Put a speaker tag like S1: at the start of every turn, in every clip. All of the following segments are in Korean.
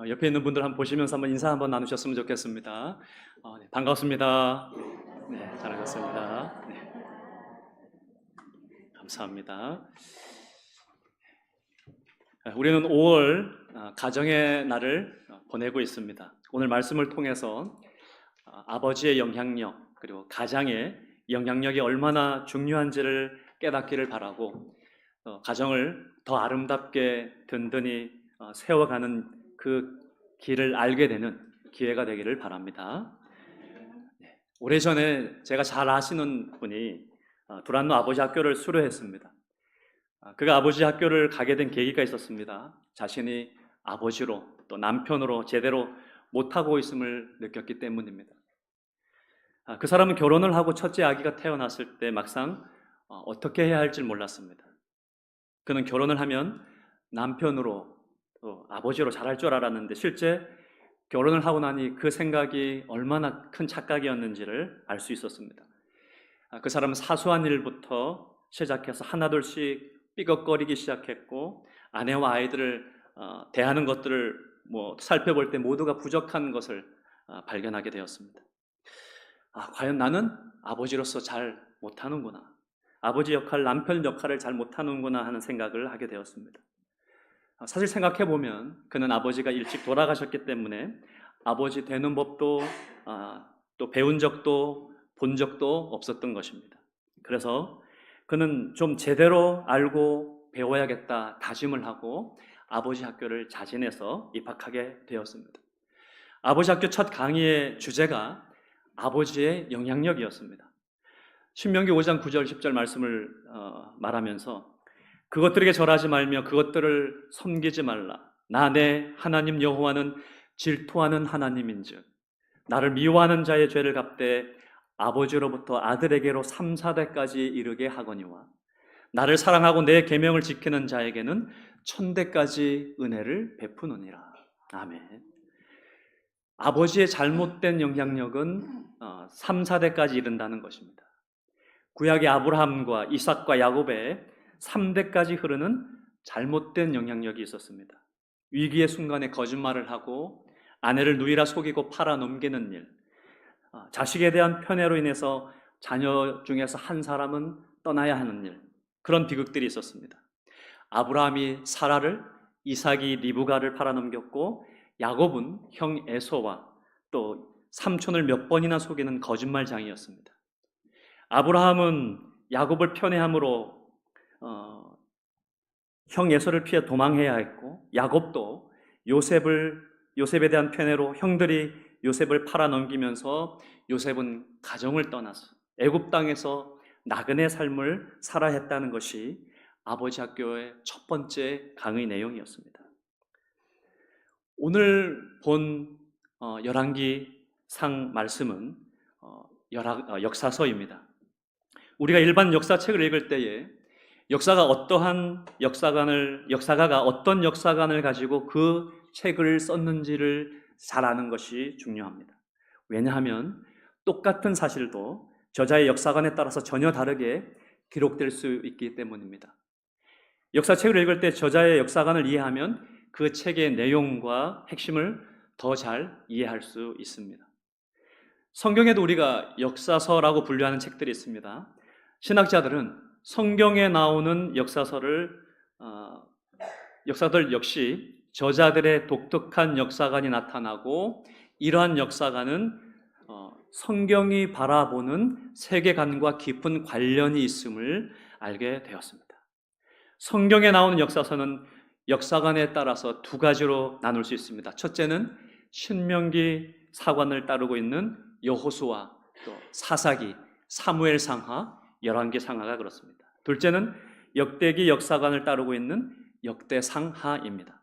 S1: 옆에 있는 분들 한번 보시면서 한번 인사 한번 나누셨으면 좋겠습니다. 네, 반갑습니다. 네, 잘하셨습니다. 네, 감사합니다. 우리는 5월 가정의 날을 보내고 있습니다. 오늘 말씀을 통해서 아버지의 영향력 그리고 가장의 영향력이 얼마나 중요한지를 깨닫기를 바라고 가정을 더 아름답게 든든히 세워가는 그 길을 알게 되는 기회가 되기를 바랍니다. 오래전에 제가 잘 아시는 분이 두란노 아버지 학교를 수료했습니다. 그가 아버지 학교를 가게 된 계기가 있었습니다. 자신이 아버지로 또 남편으로 제대로 못하고 있음을 느꼈기 때문입니다. 그 사람은 결혼을 하고 첫째 아기가 태어났을 때 막상 어떻게 해야 할지 몰랐습니다. 그는 결혼을 하면 남편으로 또 아버지로 잘할 줄 알았는데 실제 결혼을 하고 나니 그 생각이 얼마나 큰 착각이었는지를 알 수 있었습니다. 그 사람은 사소한 일부터 시작해서 하나둘씩 삐걱거리기 시작했고 아내와 아이들을 대하는 것들을 살펴볼 때 모두가 부족한 것을 발견하게 되었습니다. 과연 나는 아버지로서 잘 못하는구나. 아버지 역할, 남편 역할을 잘 못하는구나 하는 생각을 하게 되었습니다. 사실 생각해보면 그는 아버지가 일찍 돌아가셨기 때문에 아버지 되는 법도 또 배운 적도 본 적도 없었던 것입니다. 그래서 그는 좀 제대로 알고 배워야겠다 다짐을 하고 아버지 학교를 자진해서 입학하게 되었습니다. 아버지 학교 첫 강의의 주제가 아버지의 영향력이었습니다. 신명기 5장 9절 10절 말씀을 말하면서 그것들에게 절하지 말며 그것들을 섬기지 말라. 나 내 하나님 여호와는 질투하는 하나님인즉 나를 미워하는 자의 죄를 갚되 아버지로부터 아들에게로 3, 4대까지 이르게 하거니와 나를 사랑하고 내 계명을 지키는 자에게는 1000대까지 은혜를 베푸느니라. 아멘. 아버지의 잘못된 영향력은 3, 4대까지 이른다는 것입니다. 구약의 아브라함과 이삭과 야곱의 3대까지 흐르는 잘못된 영향력이 있었습니다. 위기의 순간에 거짓말을 하고 아내를 누이라 속이고 팔아 넘기는 일, 자식에 대한 편애로 인해서 자녀 중에서 한 사람은 떠나야 하는 일, 그런 비극들이 있었습니다. 아브라함이 사라를, 이삭이 리브가를 팔아 넘겼고 야곱은 형 에서와 또 삼촌을 몇 번이나 속이는 거짓말장이었습니다. 아브라함은 야곱을 편애함으로 형 에서를 피해 도망해야 했고 야곱도 요셉에 대한 편애로 형들이 요셉을 팔아 넘기면서 요셉은 가정을 떠나서 애굽 땅에서 나그네 삶을 살아야 했다는 것이 아버지 학교의 첫 번째 강의 내용이었습니다. 오늘 본 열왕기상 말씀은 역사서입니다. 우리가 일반 역사책을 읽을 때에 역사가가 어떤 역사관을 가지고 그 책을 썼는지를 잘 아는 것이 중요합니다. 왜냐하면 똑같은 사실도 저자의 역사관에 따라서 전혀 다르게 기록될 수 있기 때문입니다. 역사책을 읽을 때 저자의 역사관을 이해하면 그 책의 내용과 핵심을 더 잘 이해할 수 있습니다. 성경에도 우리가 역사서라고 분류하는 책들이 있습니다. 신학자들은 성경에 나오는 역사들 역시 저자들의 독특한 역사관이 나타나고 이러한 역사관은 성경이 바라보는 세계관과 깊은 관련이 있음을 알게 되었습니다. 성경에 나오는 역사서는 역사관에 따라서 두 가지로 나눌 수 있습니다. 첫째는 신명기 사관을 따르고 있는 여호수아, 또 사사기, 사무엘상하, 열왕기상하가 그렇습니다. 둘째는 역대기 역사관을 따르고 있는 역대상하입니다.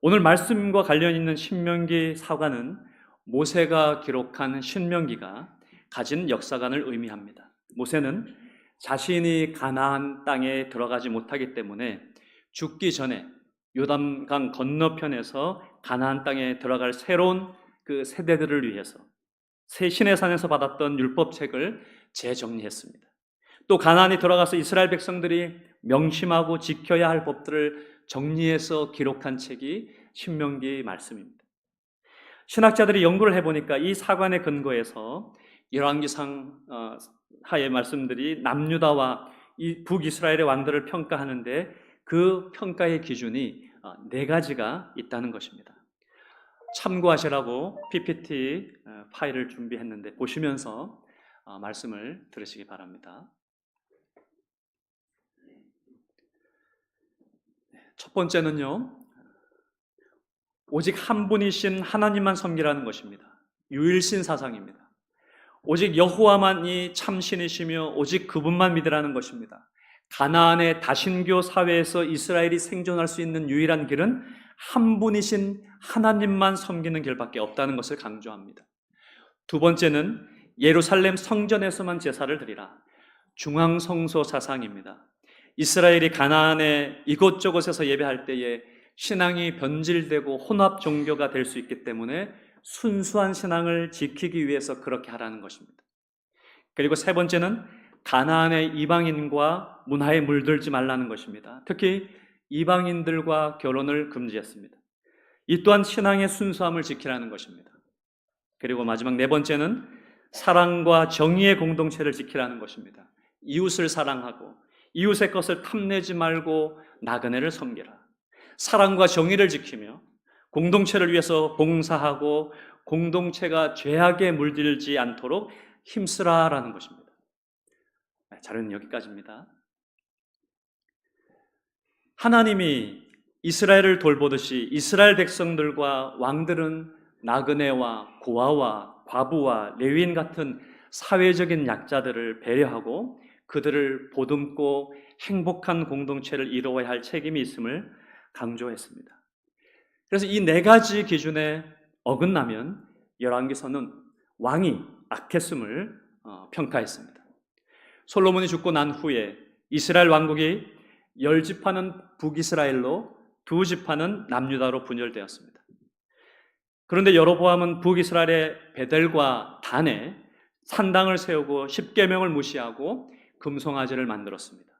S1: 오늘 말씀과 관련 있는 신명기 사관은 모세가 기록한 신명기가 가진 역사관을 의미합니다. 모세는 자신이 가나안 땅에 들어가지 못하기 때문에 죽기 전에 요단강 건너편에서 가나안 땅에 들어갈 새로운 그 세대들을 위해서 새 시내산에서 받았던 율법책을 재정리했습니다. 또 가나안에 들어가서 이스라엘 백성들이 명심하고 지켜야 할 법들을 정리해서 기록한 책이 신명기 말씀입니다. 신학자들이 연구를 해보니까 이 사관의 근거에서 열왕기상 하의 말씀들이 남유다와 이 북이스라엘의 왕들을 평가하는데 그 평가의 기준이 네 가지가 있다는 것입니다. 참고하시라고 PPT 파일을 준비했는데 보시면서 말씀을 들으시기 바랍니다. 첫 번째는요, 오직 한 분이신 하나님만 섬기라는 것입니다. 유일신 사상입니다. 오직 여호와만이 참신이시며 오직 그분만 믿으라는 것입니다. 가나안의 다신교 사회에서 이스라엘이 생존할 수 있는 유일한 길은 한 분이신 하나님만 섬기는 길밖에 없다는 것을 강조합니다. 두 번째는 예루살렘 성전에서만 제사를 드리라. 중앙성소 사상입니다. 이스라엘이 가나안의 이곳저곳에서 예배할 때에 신앙이 변질되고 혼합 종교가 될 수 있기 때문에 순수한 신앙을 지키기 위해서 그렇게 하라는 것입니다. 그리고 세 번째는 가나안의 이방인과 문화에 물들지 말라는 것입니다. 특히 이방인들과 결혼을 금지했습니다. 이 또한 신앙의 순수함을 지키라는 것입니다. 그리고 마지막 네 번째는 사랑과 정의의 공동체를 지키라는 것입니다. 이웃을 사랑하고 이웃의 것을 탐내지 말고 나그네를 섬기라. 사랑과 정의를 지키며 공동체를 위해서 봉사하고 공동체가 죄악에 물들지 않도록 힘쓰라라는 것입니다. 자료는 여기까지입니다. 하나님이 이스라엘을 돌보듯이 이스라엘 백성들과 왕들은 나그네와 고아와 과부와 레위인 같은 사회적인 약자들을 배려하고 그들을 보듬고 행복한 공동체를 이루어야 할 책임이 있음을 강조했습니다. 그래서 이 네 가지 기준에 어긋나면 열왕기서는 왕이 악했음을 평가했습니다. 솔로몬이 죽고 난 후에 이스라엘 왕국이 10지파는 북이스라엘로 2지파는 남유다로 분열되었습니다. 그런데 여로보암은 북이스라엘의 베델과 단에 산당을 세우고 십계명을 무시하고 금송아지를 만들었습니다.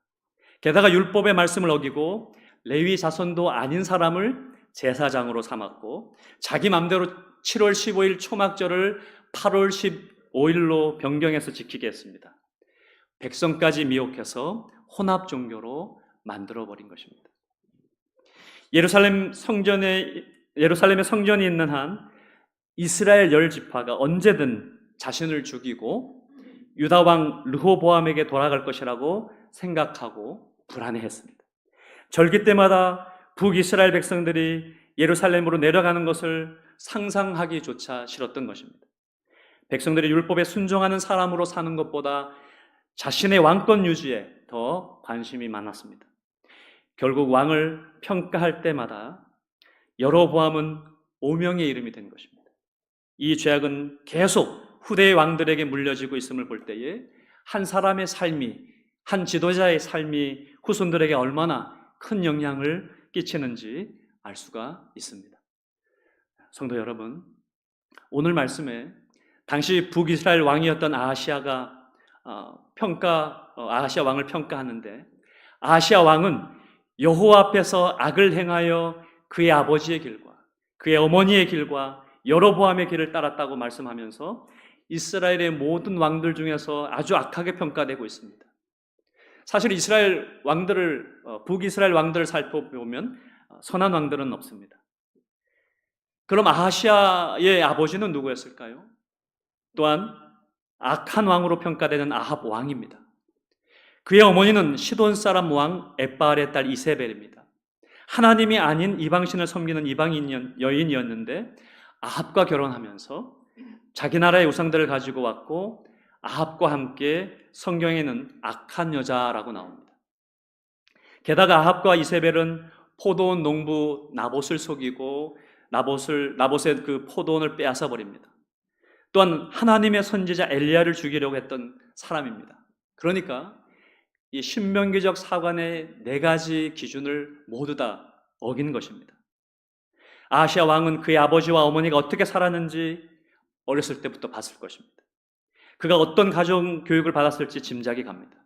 S1: 게다가 율법의 말씀을 어기고 레위 자손도 아닌 사람을 제사장으로 삼았고 자기 맘대로 7월 15일 초막절을 8월 15일로 변경해서 지키게 했습니다. 백성까지 미혹해서 혼합 종교로 만들어버린 것입니다. 예루살렘의 성전이 있는 한 이스라엘 10지파가 언제든 자신을 죽이고 유다 왕 르호보암에게 돌아갈 것이라고 생각하고 불안해했습니다. 절기 때마다 북이스라엘 백성들이 예루살렘으로 내려가는 것을 상상하기조차 싫었던 것입니다. 백성들이 율법에 순종하는 사람으로 사는 것보다 자신의 왕권 유지에 더 관심이 많았습니다. 결국 왕을 평가할 때마다 여로보암은 오명의 이름이 된 것입니다. 이 죄악은 계속 후대의 왕들에게 물려지고 있음을 볼 때에 한 사람의 삶이, 한 지도자의 삶이 후손들에게 얼마나 큰 영향을 끼치는지 알 수가 있습니다. 성도 여러분, 오늘 말씀에 당시 북이스라엘 왕이었던 아하시아가 아하시아 왕을 평가하는데 아하시아 왕은 여호와 앞에서 악을 행하여 그의 아버지의 길과 그의 어머니의 길과 여로보암의 길을 따랐다고 말씀하면서 이스라엘의 모든 왕들 중에서 아주 악하게 평가되고 있습니다. 사실 이스라엘 왕들을 북이스라엘 왕들을 살펴보면 선한 왕들은 없습니다. 그럼 아하시아의 아버지는 누구였을까요? 또한 악한 왕으로 평가되는 아합 왕입니다. 그의 어머니는 시돈 사람 왕 엣바알의 딸 이세벨입니다. 하나님이 아닌 이방신을 섬기는 이방인 여인이었는데 아합과 결혼하면서 자기 나라의 우상들을 가지고 왔고 아합과 함께 성경에는 악한 여자라고 나옵니다. 게다가 아합과 이세벨은 포도원 농부 나봇을 속이고 나봇의 그 포도원을 빼앗아 버립니다. 또한 하나님의 선지자 엘리야를 죽이려고 했던 사람입니다. 그러니까 이 신명기적 사관의 네 가지 기준을 모두 다 어긴 것입니다. 아하시아 왕은 그의 아버지와 어머니가 어떻게 살았는지 어렸을 때부터 봤을 것입니다. 그가 어떤 가정 교육을 받았을지 짐작이 갑니다.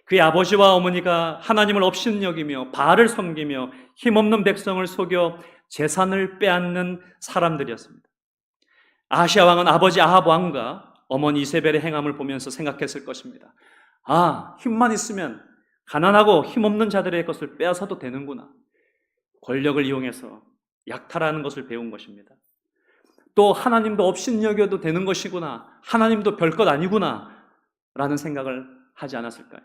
S1: 그의 아버지와 어머니가 하나님을 업신여기며 바알을 섬기며 힘없는 백성을 속여 재산을 빼앗는 사람들이었습니다. 아하시야 왕은 아버지 아합 왕과 어머니 이세벨의 행함을 보면서 생각했을 것입니다. 아, 힘만 있으면 가난하고 힘없는 자들의 것을 빼앗아도 되는구나. 권력을 이용해서 약탈하는 것을 배운 것입니다. 또 하나님도 업신여겨도 되는 것이구나. 하나님도 별것 아니구나 라는 생각을 하지 않았을까요?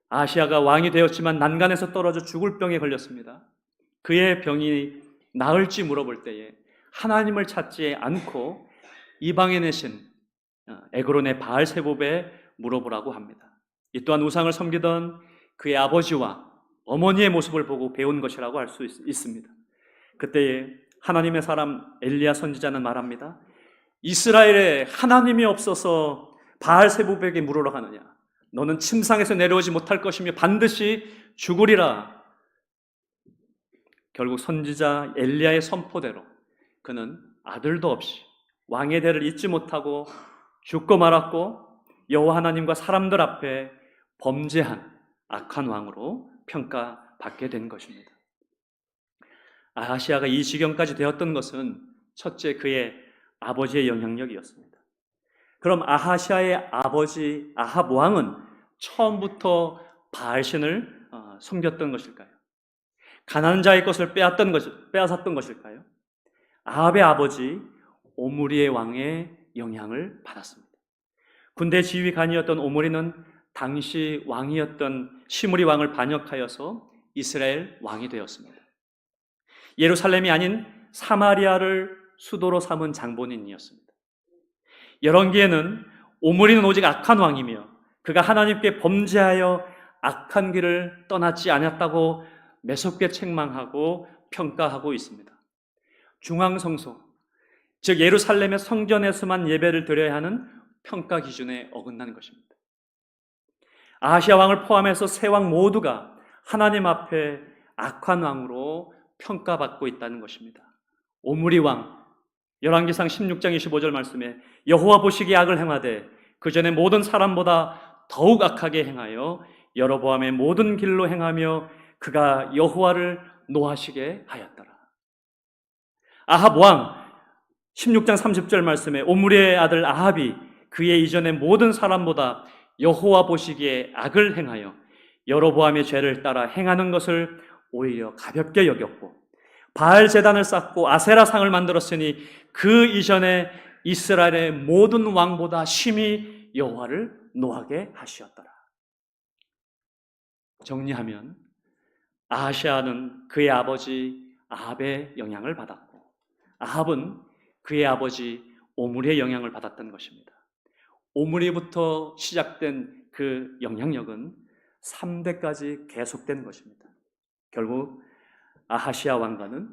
S1: 아시아가 왕이 되었지만 난간에서 떨어져 죽을 병에 걸렸습니다. 그의 병이 나을지 물어볼 때에 하나님을 찾지 않고 이방에 내신 에그론의 바알세봅에 물어보라고 합니다. 이 또한 우상을 섬기던 그의 아버지와 어머니의 모습을 보고 배운 것이라고 할 수 있습니다. 그때에 하나님의 사람 엘리야 선지자는 말합니다. 이스라엘에 하나님이 없어서 바알세봅에게 물으러 가느냐? 너는 침상에서 내려오지 못할 것이며 반드시 죽으리라. 결국 선지자 엘리야의 선포대로 그는 아들도 없이 왕의 대를 잇지 못하고 죽고 말았고 여호와 하나님과 사람들 앞에 범죄한 악한 왕으로 평가받게 된 것입니다. 아하시아가 이 지경까지 되었던 것은 첫째 그의 아버지의 영향력이었습니다. 그럼 아하시아의 아버지 아합 왕은 처음부터 바알신을 섬겼던 것일까요? 가난한 자의 것을 빼앗았던 것일까요? 아합의 아버지 오므리의 왕의 영향을 받았습니다. 군대 지휘관이었던 오므리는 당시 왕이었던 시므리 왕을 반역하여서 이스라엘 왕이 되었습니다. 예루살렘이 아닌 사마리아를 수도로 삼은 장본인이었습니다. 열왕기에는 오므리는 오직 악한 왕이며 그가 하나님께 범죄하여 악한 길을 떠나지 않았다고 매섭게 책망하고 평가하고 있습니다. 중앙성소, 즉 예루살렘의 성전에서만 예배를 드려야 하는 평가 기준에 어긋나는 것입니다. 아하시아 왕을 포함해서 세 왕 모두가 하나님 앞에 악한 왕으로 평가받고 있다는 것입니다. 오므리 왕, 열왕기상 16장 25절 말씀에 여호와 보시기에 악을 행하되 그 전에 모든 사람보다 더욱 악하게 행하여 여로보암의 모든 길로 행하며 그가 여호와를 노하시게 하였더라. 아합 왕 16장 30절 말씀에 오므리의 아들 아합이 그의 이전의 모든 사람보다 여호와 보시기에 악을 행하여 여로보암의 죄를 따라 행하는 것을 오히려 가볍게 여겼고 바알 제단을 쌓고 아세라 상을 만들었으니 그 이전에 이스라엘의 모든 왕보다 심히 여호와를 노하게 하시었더라. 정리하면 아하시아는 그의 아버지 아합의 영향을 받았고 아합은 그의 아버지 오므리의 영향을 받았던 것입니다. 오므리부터 시작된 그 영향력은 3대까지 계속된 것입니다. 결국 아하시아 왕가는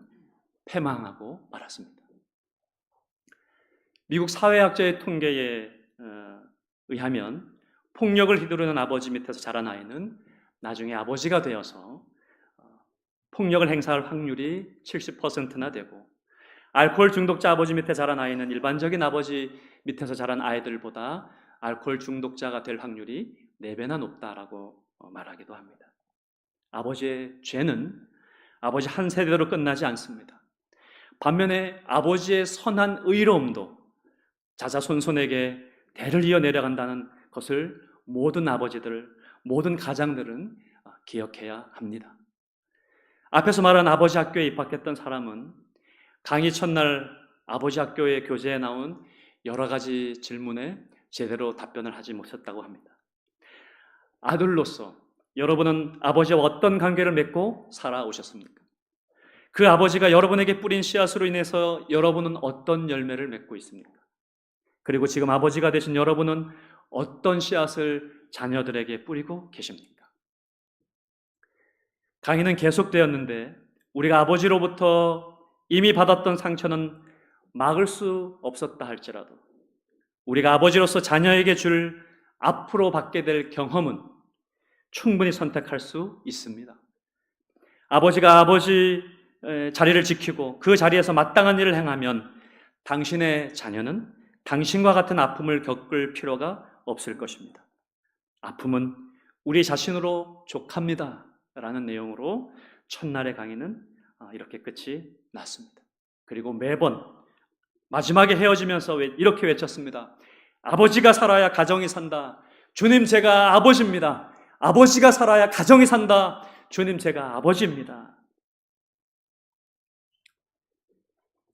S1: 패망하고 말았습니다. 미국 사회학자의 통계에 의하면 폭력을 휘두르는 아버지 밑에서 자란 아이는 나중에 아버지가 되어서 폭력을 행사할 확률이 70%나 되고 알코올 중독자 아버지 밑에 자란 아이는 일반적인 아버지 밑에서 자란 아이들보다 알코올 중독자가 될 확률이 4배나 높다라고 말하기도 합니다. 아버지의 죄는 아버지 한 세대로 끝나지 않습니다. 반면에 아버지의 선한 의로움도 자자손손에게 대를 이어 내려간다는 것을 모든 아버지들, 모든 가장들은 기억해야 합니다. 앞에서 말한 아버지 학교에 입학했던 사람은 강의 첫날 아버지 학교의 교재에 나온 여러 가지 질문에 제대로 답변을 하지 못했다고 합니다. 아들로서 여러분은 아버지와 어떤 관계를 맺고 살아오셨습니까? 그 아버지가 여러분에게 뿌린 씨앗으로 인해서 여러분은 어떤 열매를 맺고 있습니까? 그리고 지금 아버지가 되신 여러분은 어떤 씨앗을 자녀들에게 뿌리고 계십니까? 강의는 계속되었는데 우리가 아버지로부터 이미 받았던 상처는 막을 수 없었다 할지라도 우리가 아버지로서 자녀에게 줄 앞으로 받게 될 경험은 충분히 선택할 수 있습니다. 아버지가 아버지 자리를 지키고 그 자리에서 마땅한 일을 행하면 당신의 자녀는 당신과 같은 아픔을 겪을 필요가 없을 것입니다. 아픔은 우리 자신으로 족합니다 라는 내용으로 첫날의 강의는 이렇게 끝이 났습니다. 그리고 매번 마지막에 헤어지면서 이렇게 외쳤습니다. 아버지가 살아야 가정이 산다. 주님, 제가 아버지입니다. 아버지가 살아야 가정이 산다. 주님, 제가 아버지입니다.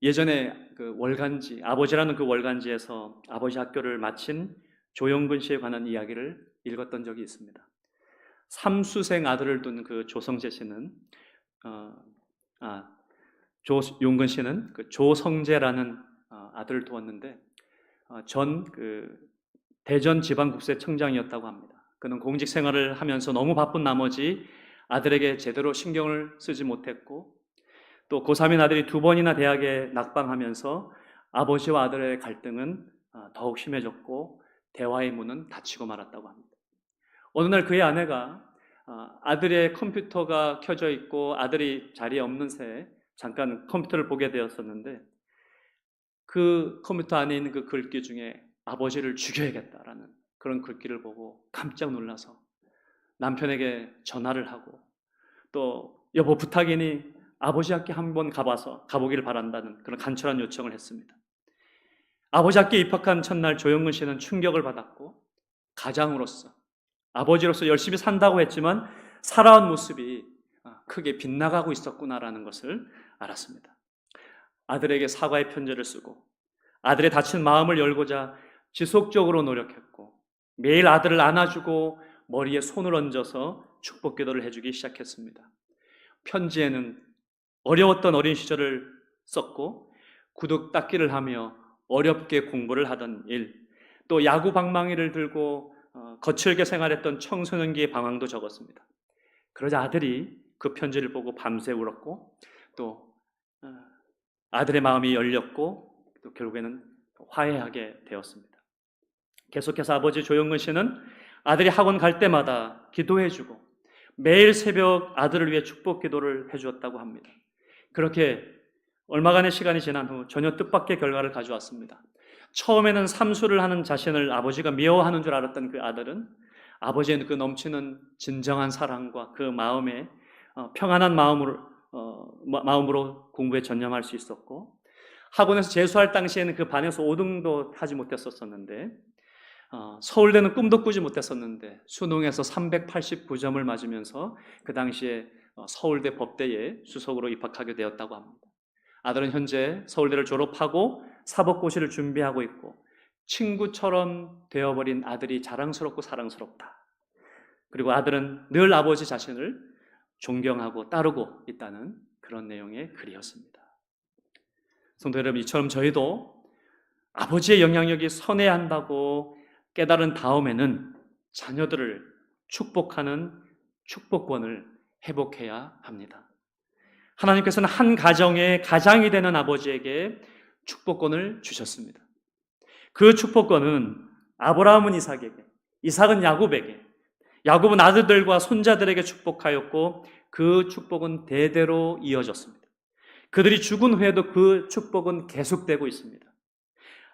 S1: 예전에 그 월간지, 아버지라는 그 월간지에서 아버지 학교를 마친 조영근 씨에 관한 이야기를 읽었던 적이 있습니다. 삼수생 아들을 둔 그 조성재 씨는 조용근 씨는 그 조성재라는 아들을 두었는데 전 대전 지방국세청장이었다고 합니다. 그는 공직 생활을 하면서 너무 바쁜 나머지 아들에게 제대로 신경을 쓰지 못했고 또 고3인 아들이 2번이나 대학에 낙방하면서 아버지와 아들의 갈등은 더욱 심해졌고 대화의 문은 닫히고 말았다고 합니다. 어느 날 그의 아내가 아들의 컴퓨터가 켜져 있고 아들이 자리에 없는 새에 잠깐 컴퓨터를 보게 되었었는데 그 컴퓨터 안에 있는 그 글귀 중에 아버지를 죽여야겠다라는 그런 글귀를 보고 깜짝 놀라서 남편에게 전화를 하고 또 여보 부탁이니 아버지 학교 한번 가보기를 바란다는 그런 간절한 요청을 했습니다. 아버지 학교에 입학한 첫날 조영근 씨는 충격을 받았고 가장으로서 아버지로서 열심히 산다고 했지만 살아온 모습이 크게 빗나가고 있었구나라는 것을 알았습니다. 아들에게 사과의 편지를 쓰고 아들의 다친 마음을 열고자 지속적으로 노력했고 매일 아들을 안아주고 머리에 손을 얹어서 축복 기도를 해주기 시작했습니다. 편지에는 어려웠던 어린 시절을 썼고 구두 닦기를 하며 어렵게 공부를 하던 일, 또 야구 방망이를 들고 거칠게 생활했던 청소년기의 방황도 적었습니다. 그러자 아들이 그 편지를 보고 밤새 울었고 또 아들의 마음이 열렸고 또 결국에는 화해하게 되었습니다. 계속해서 아버지 조영근 씨는 아들이 학원 갈 때마다 기도해주고 매일 새벽 아들을 위해 축복 기도를 해주었다고 합니다. 그렇게 얼마간의 시간이 지난 후 전혀 뜻밖의 결과를 가져왔습니다. 처음에는 삼수를 하는 자신을 아버지가 미워하는 줄 알았던 그 아들은 아버지의 그 넘치는 진정한 사랑과 그 마음에 평안한 마음으로 공부에 전념할 수 있었고 학원에서 재수할 당시에는 그 반에서 5등도 하지 못했었는데 서울대는 꿈도 꾸지 못했었는데 수능에서 389점을 맞으면서 그 당시에 서울대 법대에 수석으로 입학하게 되었다고 합니다. 아들은 현재 서울대를 졸업하고 사법고시를 준비하고 있고 친구처럼 되어버린 아들이 자랑스럽고 사랑스럽다. 그리고 아들은 늘 아버지 자신을 존경하고 따르고 있다는 그런 내용의 글이었습니다. 성도 여러분, 이처럼 저희도 아버지의 영향력이 선해야 한다고 깨달은 다음에는 자녀들을 축복하는 축복권을 회복해야 합니다. 하나님께서는 한 가정의 가장이 되는 아버지에게 축복권을 주셨습니다. 그 축복권은 아브라함은 이삭에게, 이삭은 야곱에게, 야곱은 아들들과 손자들에게 축복하였고 그 축복은 대대로 이어졌습니다. 그들이 죽은 후에도 그 축복은 계속되고 있습니다.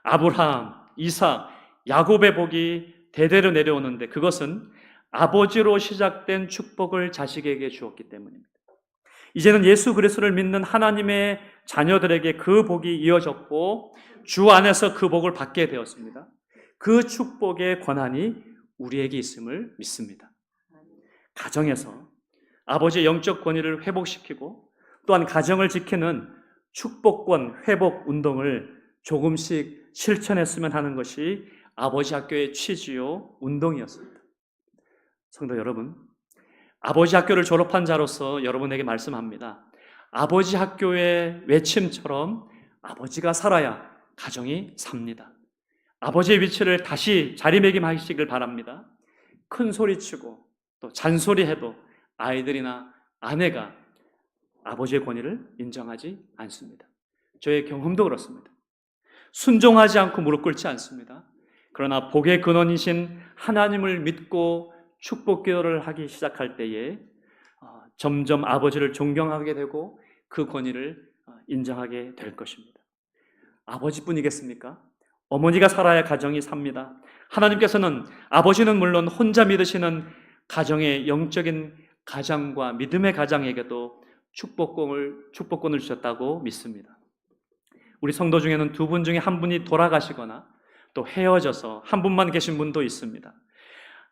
S1: 아브라함, 이삭, 야곱의 복이 대대로 내려오는데 그것은 아버지로 시작된 축복을 자식에게 주었기 때문입니다. 이제는 예수 그리스도를 믿는 하나님의 자녀들에게 그 복이 이어졌고 주 안에서 그 복을 받게 되었습니다. 그 축복의 권한이 우리에게 있음을 믿습니다. 가정에서 아버지의 영적 권위를 회복시키고 또한 가정을 지키는 축복권 회복 운동을 조금씩 실천했으면 하는 것이 아버지 학교의 취지요 운동이었습니다. 성도 여러분, 아버지 학교를 졸업한 자로서 여러분에게 말씀합니다. 아버지 학교의 외침처럼 아버지가 살아야 가정이 삽니다. 아버지의 위치를 다시 자리매김하시길 바랍니다. 큰 소리치고 또 잔소리해도 아이들이나 아내가 아버지의 권위를 인정하지 않습니다. 저의 경험도 그렇습니다. 순종하지 않고 무릎 꿇지 않습니다. 그러나 복의 근원이신 하나님을 믿고 축복 기도를 하기 시작할 때에 점점 아버지를 존경하게 되고 그 권위를 인정하게 될 것입니다. 아버지뿐이겠습니까? 어머니가 살아야 가정이 삽니다. 하나님께서는 아버지는 물론 혼자 믿으시는 가정의 영적인 가장과 믿음의 가장에게도 축복권을 주셨다고 믿습니다. 우리 성도 중에는 두 분 중에 한 분이 돌아가시거나 또 헤어져서 한 분만 계신 분도 있습니다.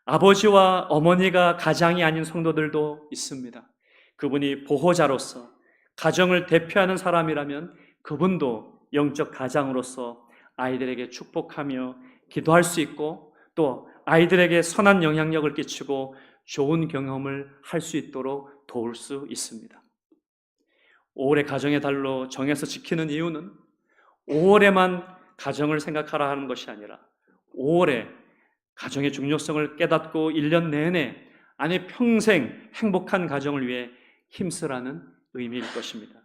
S1: 아버지와 어머니가 가장이 아닌 성도들도 있습니다. 그분이 보호자로서 가정을 대표하는 사람이라면 그분도 영적 가장으로서 아이들에게 축복하며 기도할 수 있고 또 아이들에게 선한 영향력을 끼치고 좋은 경험을 할 수 있도록 도울 수 있습니다. 5월의 가정의 달로 정해서 지키는 이유는 5월에만 가정을 생각하라 하는 것이 아니라 5월에 가정의 중요성을 깨닫고 1년 내내 아니 평생 행복한 가정을 위해 힘쓰라는 의미일 것입니다.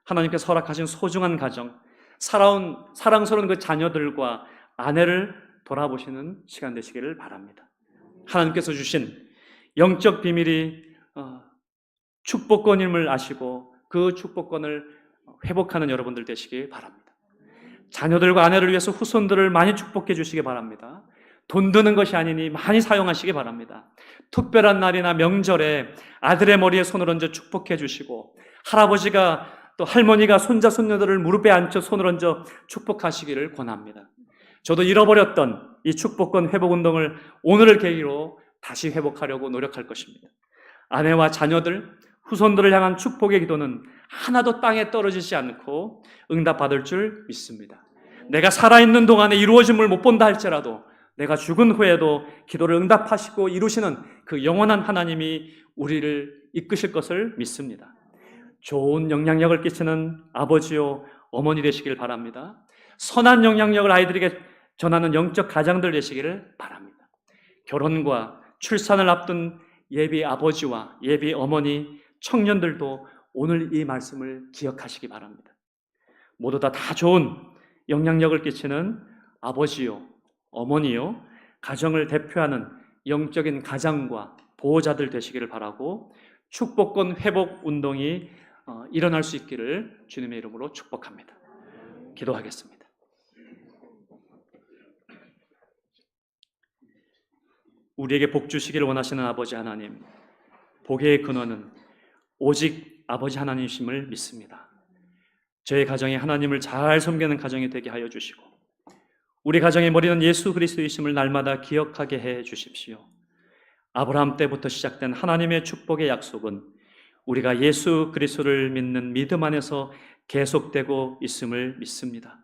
S1: 하나님께서 허락하신 소중한 가정, 사랑스러운 그 자녀들과 아내를 돌아보시는 시간 되시기를 바랍니다. 하나님께서 주신 영적 비밀이 축복권임을 아시고 그 축복권을 회복하는 여러분들 되시기 바랍니다. 자녀들과 아내를 위해서 후손들을 많이 축복해 주시기 바랍니다. 돈 드는 것이 아니니 많이 사용하시기 바랍니다. 특별한 날이나 명절에 아들의 머리에 손을 얹어 축복해 주시고 할아버지가 또 할머니가 손자 손녀들을 무릎에 앉혀 손을 얹어 축복하시기를 권합니다. 저도 잃어버렸던 이 축복권 회복 운동을 오늘을 계기로 다시 회복하려고 노력할 것입니다. 아내와 자녀들, 후손들을 향한 축복의 기도는 하나도 땅에 떨어지지 않고 응답받을 줄 믿습니다. 내가 살아있는 동안에 이루어짐을 못 본다 할지라도 내가 죽은 후에도 기도를 응답하시고 이루시는 그 영원한 하나님이 우리를 이끄실 것을 믿습니다. 좋은 영향력을 끼치는 아버지요 어머니 되시길 바랍니다. 선한 영향력을 아이들에게 전하는 영적 가장들 되시기를 바랍니다. 결혼과 출산을 앞둔 예비 아버지와 예비 어머니, 청년들도 오늘 이 말씀을 기억하시기 바랍니다. 모두 다 좋은 영향력을 끼치는 아버지요, 어머니요, 가정을 대표하는 영적인 가장과 보호자들 되시기를 바라고 축복권 회복 운동이 일어날 수 있기를 주님의 이름으로 축복합니다. 기도하겠습니다. 우리에게 복 주시기를 원하시는 아버지 하나님, 복의 근원은 오직 아버지 하나님이심을 믿습니다. 저희 가정이 하나님을 잘 섬기는 가정이 되게 하여 주시고 우리 가정의 머리는 예수 그리스도이심을 날마다 기억하게 해 주십시오. 아브라함 때부터 시작된 하나님의 축복의 약속은 우리가 예수 그리스도를 믿는 믿음 안에서 계속되고 있음을 믿습니다.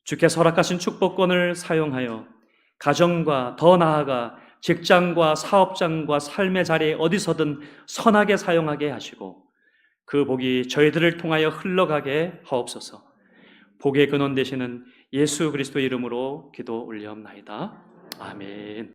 S1: 주께서 허락하신 축복권을 사용하여 가정과 더 나아가 직장과 사업장과 삶의 자리에 어디서든 선하게 사용하게 하시고 그 복이 저희들을 통하여 흘러가게 하옵소서. 복의 근원 되시는 예수 그리스도 이름으로 기도 올리옵나이다. 아멘.